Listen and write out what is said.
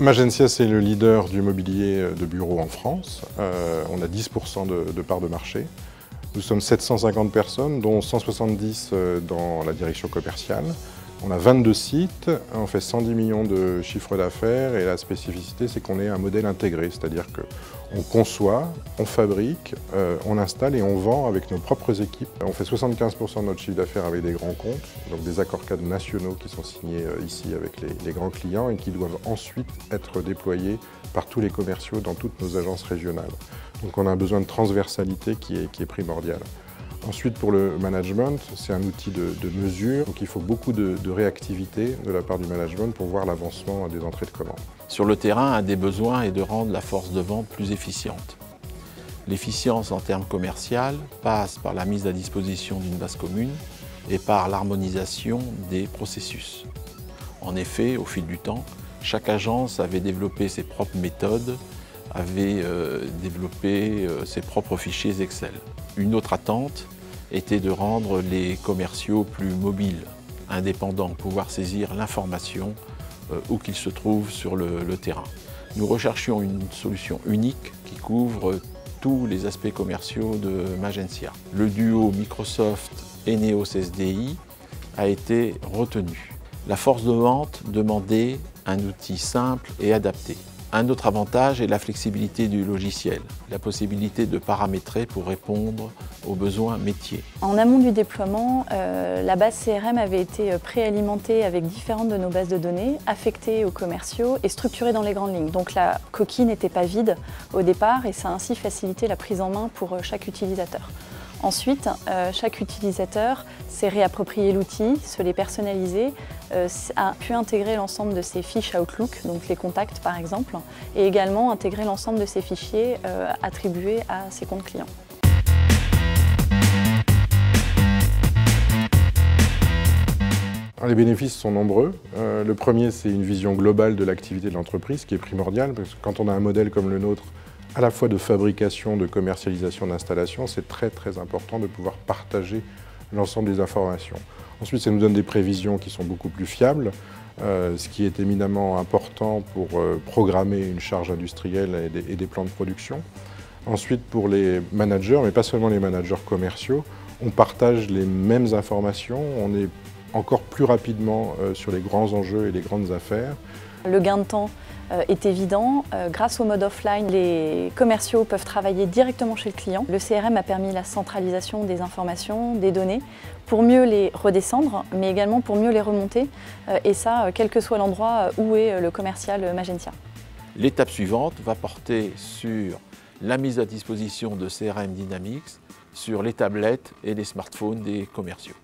Magencia, c'est le leader du mobilier de bureau en France. On a 10% de part de marché. Nous sommes 750 personnes, dont 170 dans la direction commerciale. On a 22 sites, on fait 110 millions de chiffre d'affaires et la spécificité, c'est qu'on est un modèle intégré, c'est-à-dire qu'on conçoit, on fabrique, on installe et on vend avec nos propres équipes. On fait 75% de notre chiffre d'affaires avec des grands comptes, donc des accords cadres nationaux qui sont signés ici avec les grands clients et qui doivent ensuite être déployés par tous les commerciaux dans toutes nos agences régionales. Donc on a un besoin de transversalité qui est primordial. Ensuite, pour le management, c'est un outil de mesure, donc il faut beaucoup de réactivité de la part du management pour voir l'avancement des entrées de commandes. Sur le terrain, un des besoins est de rendre la force de vente plus efficiente. L'efficience en termes commerciaux passe par la mise à disposition d'une base commune et par l'harmonisation des processus. En effet, au fil du temps, chaque agence avait développé ses propres méthodes, avait développé ses propres fichiers Excel. Une autre attente était de rendre les commerciaux plus mobiles, indépendants, pouvoir saisir l'information où qu'ils se trouvent sur le terrain. Nous recherchions une solution unique qui couvre tous les aspects commerciaux de Magencia. Le duo Microsoft Eneos SDI a été retenu. La force de vente demandait un outil simple et adapté. Un autre avantage est la flexibilité du logiciel, la possibilité de paramétrer pour répondre aux besoins métiers. En amont du déploiement, la base CRM avait été préalimentée avec différentes de nos bases de données, affectées aux commerciaux et structurées dans les grandes lignes. Donc la coquille n'était pas vide au départ et ça a ainsi facilité la prise en main pour chaque utilisateur. Ensuite, chaque utilisateur s'est réapproprié l'outil, se l'est personnalisé, a pu intégrer l'ensemble de ses fiches Outlook, donc les contacts par exemple, et également intégrer l'ensemble de ses fichiers attribués à ses comptes clients. Les bénéfices sont nombreux. Le premier, c'est une vision globale de l'activité de l'entreprise qui est primordiale, parce que quand on a un modèle comme le nôtre, à la fois de fabrication, de commercialisation, d'installation, c'est très important de pouvoir partager l'ensemble des informations. Ensuite, ça nous donne des prévisions qui sont beaucoup plus fiables, ce qui est éminemment important pour programmer une charge industrielle et des plans de production. Ensuite, pour les managers, mais pas seulement les managers commerciaux, on partage les mêmes informations, on est encore plus rapidement sur les grands enjeux et les grandes affaires. Le gain de temps est évident. Grâce au mode offline, les commerciaux peuvent travailler directement chez le client. Le CRM a permis la centralisation des informations, des données, pour mieux les redescendre, mais également pour mieux les remonter, et ça, quel que soit l'endroit où est le commercial Magencia. L'étape suivante va porter sur la mise à disposition de CRM Dynamics sur les tablettes et les smartphones des commerciaux.